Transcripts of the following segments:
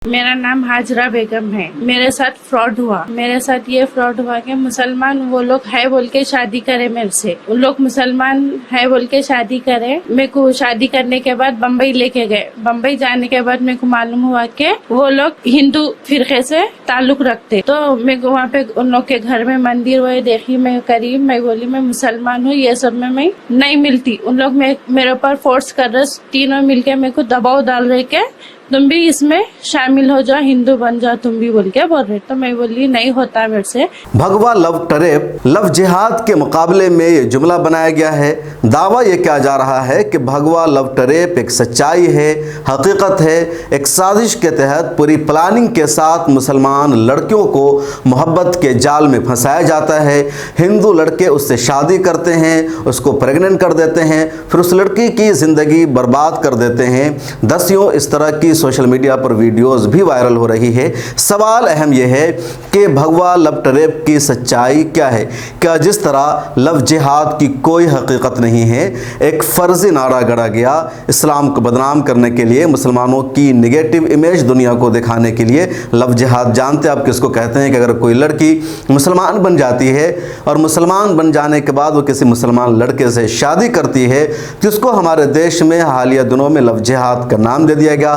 मेरा नाम हाजरा बेगम है। मेरे साथ फ्रॉड हुआ। मेरे साथ ये फ्रॉड हुआ कि मुसलमान वो लोग है बोल के शादी करे मेरे से। उन लोग मुसलमान है बोल के शादी करे। मेरे को शादी करने के बाद बम्बई लेके गए। बम्बई जाने के बाद मेरे को मालूम हुआ कि वो लोग हिंदू फिरके से ताल्लुक रखते। तो मेरे को वहाँ पे उन लोग के घर में मंदिर हुए देखी। मैं करीब मैं बोली मैं मुसलमान हूँ, ये सब में मैं नहीं मिलती। उन लोग मेरे ऊपर फोर्स कर रहे, तीनों मिलके मेरे को दबाव डाल रहे के तुम भी इसमें शामिल हो जाओ, हिंदू बन जाओ तुम भी बोल के बोल रहे। तो मैं बोली नहीं होता मेरे से। भगवा लव टरेप लव जिहाद के मुकाबले में ये जुमला बनाया गया है। दावा ये किया जा रहा है कि भगवा लव टरेप एक सच्चाई है, हकीकत है। एक साजिश के तहत पूरी प्लानिंग के साथ मुसलमान लड़कियों को मोहब्बत के जाल में फंसाया जाता है। हिंदू लड़के उससे शादी करते हैं, उसको प्रेग्नेंट कर देते हैं, फिर उस लड़की की ज़िंदगी बर्बाद कर देते हैं। दसियों इस तरह की सोशल मीडिया पर वीडियोस भी वायरल हो रही है। सवाल अहम यह है कि भगवा लव टरेप की सच्चाई क्या है। क्या जिस तरह लव जिहाद की कोई हकीकत नहीं है, एक फर्जी नारा गढ़ा गया इस्लाम को बदनाम करने के लिए, मुसलमानों की निगेटिव इमेज दुनिया को दिखाने के लिए। लव जिहाद जानते आप किसको कहते हैं कि अगर कोई लड़की मुसलमान बन जाती है और मुसलमान बन जाने के बाद वो किसी मुसलमान लड़के से शादी करती है, जिसको हमारे देश में हालिया दिनों में लव जिहाद का नाम दे दिया गया।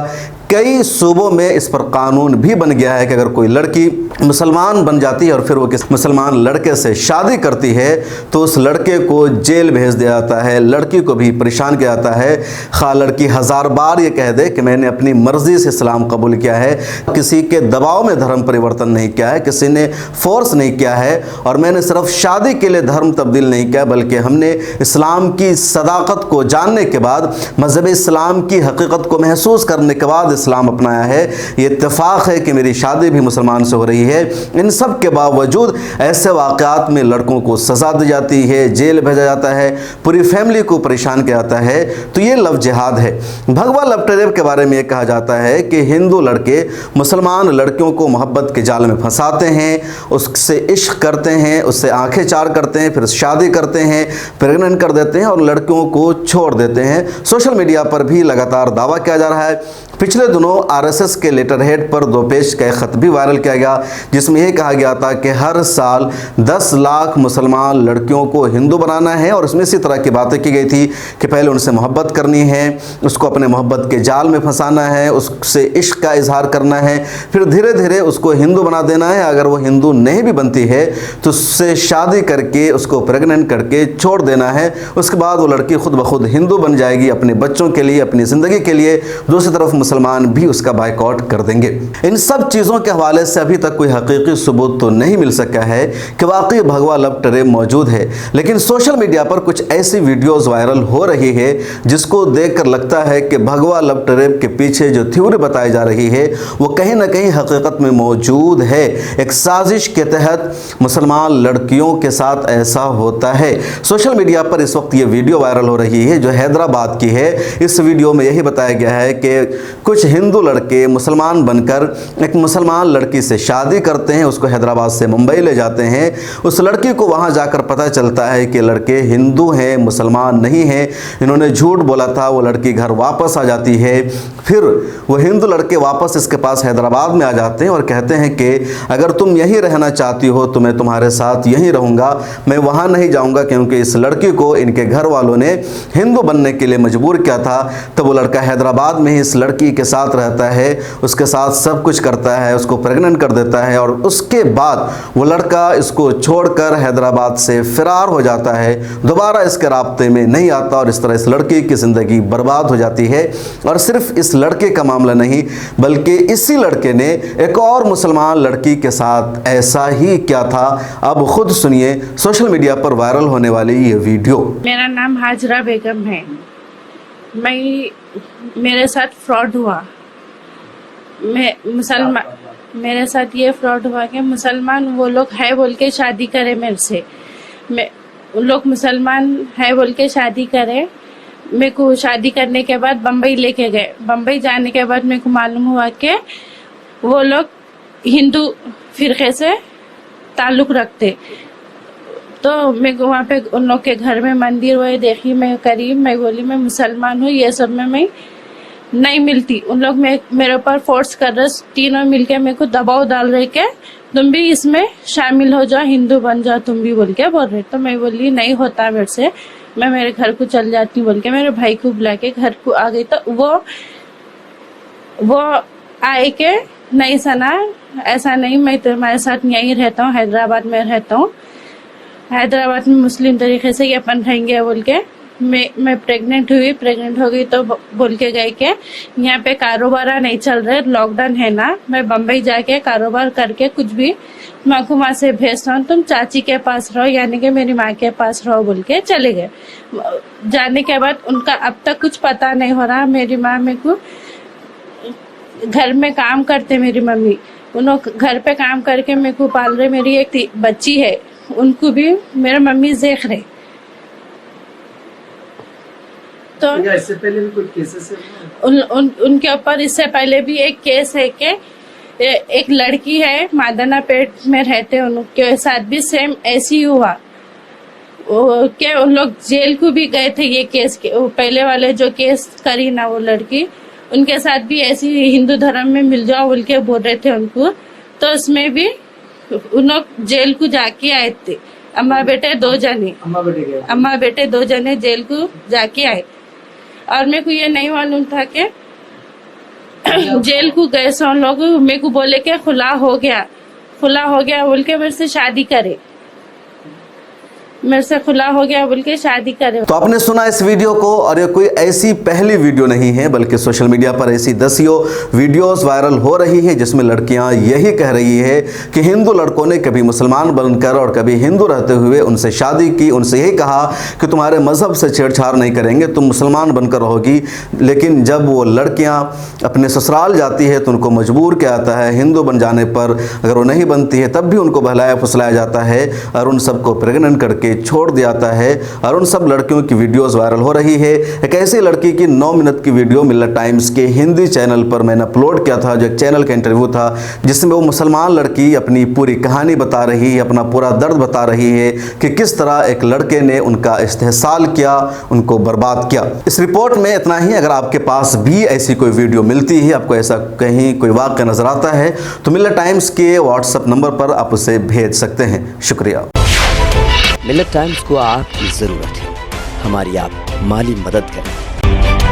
कई सूबों में इस पर कानून भी बन गया है कि अगर कोई लड़की मुसलमान बन जाती है और फिर वो किसी मुसलमान लड़के से शादी करती है तो उस लड़के को जेल भेज दिया जाता है, लड़की को भी परेशान किया जाता है। खा लड़की हज़ार बार ये कह दे कि मैंने अपनी मर्ज़ी से इस्लाम कबूल किया है, किसी के दबाव में धर्म परिवर्तन नहीं किया है, किसी ने फोर्स नहीं किया है, और मैंने सिर्फ शादी के लिए धर्म तब्दील नहीं किया, बल्कि हमने इस्लाम की सदाकत को जानने के बाद, मज़हब इस्लाम की हकीकत को महसूस करने के बाद इस्लाम अपनाया है। ये इत्तेफाक है कि मेरी शादी भी मुसलमान से हो रही है। इन सब के बावजूद ऐसे वाक़यात में लड़कों को सज़ा दी जाती है, जेल भेजा जाता है, पूरी फैमिली को परेशान किया जाता है। तो ये लव जिहाद है। भगवा लव टरेप के बारे में ये कहा जाता है कि हिंदू लड़के मुसलमान लड़कियों को मोहब्बत के जाल में फंसाते हैं, उससे इश्क करते हैं, उससे आंखें चार करते हैं, फिर शादी करते हैं, प्रेग्नेंट कर देते हैं और लड़कियों को छोड़ देते हैं। सोशल मीडिया पर भी लगातार दावा किया जा रहा है। पिछले दिनों आरएसएस के लेटर हेड पर 2 पेज का एक खत भी वायरल किया गया, जिसमें यह कहा गया था कि हर साल 10 लाख मुसलमान लड़कियों को हिंदू बनाना है। और इसमें इसी तरह की बातें की गई थी कि पहले उनसे मोहब्बत करनी है, उसको अपने मोहब्बत के जाल में फंसाना है, उससे इश्क का इजहार करना है, फिर धीरे धीरे उसको हिंदू बना देना है। अगर वो हिंदू नहीं भी बनती है तो उससे शादी करके उसको प्रेग्नेंट करके छोड़ देना है। उसके बाद वो लड़की खुद ब खुद हिंदू बन जाएगी, अपने बच्चों के लिए, अपनी ज़िंदगी के लिए। दूसरी तरफ मुसलमान भी उसका बायकॉट कर देंगे। इन सब चीज़ों के हवाले से अभी तक कोई हकीकी सबूत तो नहीं मिल सका है कि वाकई भगवा लव टरेप मौजूद है, लेकिन सोशल मीडिया पर कुछ ऐसी वीडियोस वायरल हो रही है जिसको देखकर लगता है कि भगवा लव टरेप के पीछे जो थ्योरी बताई जा रही है वो कहीं ना कहीं हकीकत में मौजूद है। एक साजिश के तहत मुसलमान लड़कियों के साथ ऐसा होता है। सोशल मीडिया पर इस वक्त ये वीडियो वायरल हो रही है जो हैदराबाद की है। इस वीडियो में यही बताया गया है कि कुछ हिंदू लड़के मुसलमान बनकर एक मुसलमान लड़की से शादी करते हैं, उसको हैदराबाद से मुंबई ले जाते हैं। उस लड़की को वहां जाकर पता चलता है कि लड़के हिंदू हैं, मुसलमान नहीं हैं, इन्होंने झूठ बोला था। वो लड़की घर वापस आ जाती है। फिर वो हिंदू लड़के वापस इसके पास हैदराबाद में आ जाते हैं और कहते हैं कि अगर तुम यहीं रहना चाहती हो तो मैं तुम्हारे साथ यहीं रहूँगा, मैं वहाँ नहीं जाऊँगा, क्योंकि इस लड़की को इनके घर वालों ने हिंदू बनने के लिए मजबूर किया था। तो वो लड़का हैदराबाद में ही इस लड़की के साथ रहता है, उसके साथ सब कुछ करता है, उसको प्रेग्नेंट कर देता है और उसके बाद वो लड़का इसको छोड़कर हैदराबाद से फरार हो जाता है, दोबारा इसके राब्ते में नहीं आता और इस तरह इस लड़की की ज़िंदगी बर्बाद हो जाती है। और सिर्फ इस लड़के का मामला नहीं, बल्कि इसी लड़के ने एक और मुसलमान लड़की के साथ ऐसा ही किया था। अब खुद सुनिए सोशल मीडिया पर वायरल होने वाली ये वीडियो। मेरा नाम हाजरा बेगम है। मेरे साथ फ्रॉड हुआ। मेरे साथ ये फ्रॉड हुआ कि मुसलमान वो लोग है बोल के शादी करे मेरे से। उन लोग मुसलमान है बोल के शादी करे। मेरे को शादी करने के बाद बम्बई लेके गए। बम्बई जाने के बाद मेरे को मालूम हुआ कि वो लोग हिंदू फिरके से ताल्लुक रखते। तो मैं वहाँ पे उन लोग के घर में मंदिर हुए देखी। मैं करीब मैं बोली मैं मुसलमान हूँ, ये सब में मैं नहीं मिलती। उन लोग मेरे ऊपर फोर्स कर रहे, तीनों मिलके मेरे को दबाव डाल रहे के तुम भी इसमें शामिल हो जाओ, हिंदू बन जाओ तुम भी, बोल के बोल रहे। तो मैं बोली नहीं होता मेरे से, मैं मेरे घर को चल जाती हूँ बोल के मेरे भाई को बुला के घर को आ गई। तो वो आए के नहीं सना, ऐसा नहीं, मैं तुम्हारे साथ यहीं रहता हूँ, हैदराबाद में रहता हूँ, हैदराबाद में मुस्लिम तरीके से ये अपन रहेंगे बोल के। मैं प्रेग्नेंट हो गई तो बोल के गए कि यहाँ पे कारोबार नहीं चल रहे, लॉकडाउन है ना, मैं बम्बई जाके कारोबार करके कुछ भी माँ को वहाँ से भेजता हूँ, तुम चाची के पास रहो, यानी कि मेरी माँ के पास रहो बोल के चले गए। जाने के बाद उनका अब तक कुछ पता नहीं हो रहा। मेरी माँ मेरे को घर में काम करते, मेरी मम्मी उन्होंने घर पे काम करके मेरे को पाल रहे। मेरी एक बच्ची है, उनको भी मेरे मम्मी देख रहे। तो इससे पहले भी कोई केसेस है? उनके ऊपर इससे पहले भी एक केस है कि एक लड़की है मादना पेट में रहते, उनके साथ भी सेम ऐसी हुआ कि उन लोग जेल को भी गए थे। ये केस के पहले वाले जो केस करी ना वो लड़की, उनके साथ भी ऐसी हिंदू धर्म में मिल जाओ बोल के बोल रहे थे उनको। तो उसमें भी उन लोग जेल को जाके आए थे, अम्मा बेटे दो जने जेल को जाके आए। और मेरे को ये नहीं मालूम था कि जेल को गए सो लोग, मेरे को बोले कि खुला हो गया बोल के मेरे से शादी करे, मेरे से खुला हो गया बोल के शादी करे। तो आपने सुना इस वीडियो को, और ये कोई ऐसी पहली वीडियो नहीं है, बल्कि सोशल मीडिया पर ऐसी दसियों वीडियोस वायरल हो रही है जिसमें लड़कियां यही कह रही है कि हिंदू लड़कों ने कभी मुसलमान बनकर और कभी हिंदू रहते हुए उनसे शादी की, उनसे यही कहा कि तुम्हारे मजहब से छेड़छाड़ नहीं करेंगे, तुम मुसलमान बनकर रहोगी। लेकिन जब वो लड़कियाँ अपने ससुराल जाती है तो उनको मजबूर किया जाता है हिंदू बन जाने पर। अगर वो नहीं बनती है तब भी उनको बहलाया फुसलाया जाता है और उन सबको प्रेग्नेंट करके छोड़ दिया जाता है। और उन सब लड़कियों की वीडियोस वायरल हो रही है। एक ऐसी लड़की की 9 मिनट की वीडियो मिल्लत टाइम्स के हिंदी चैनल पर मैंने अपलोड किया था, जो एक चैनल का इंटरव्यू था, जिसमें वो मुसलमान लड़की अपनी पूरी कहानी बता रही है, अपना पूरा दर्द बता रही है कि किस तरह एक लड़के ने उनका इस्तेहसाल किया, उनको बर्बाद किया। इस रिपोर्ट में इतना ही। अगर आपके पास भी ऐसी कोई वीडियो मिलती है, आपको ऐसा कहीं कोई वाक़या नजर आता है, तो मिल्लत टाइम्स के व्हाट्सएप नंबर पर आप उसे भेज सकते हैं। शुक्रिया। मिल्लत टाइम्स को आपकी ज़रूरत है, हमारी आप माली मदद करें।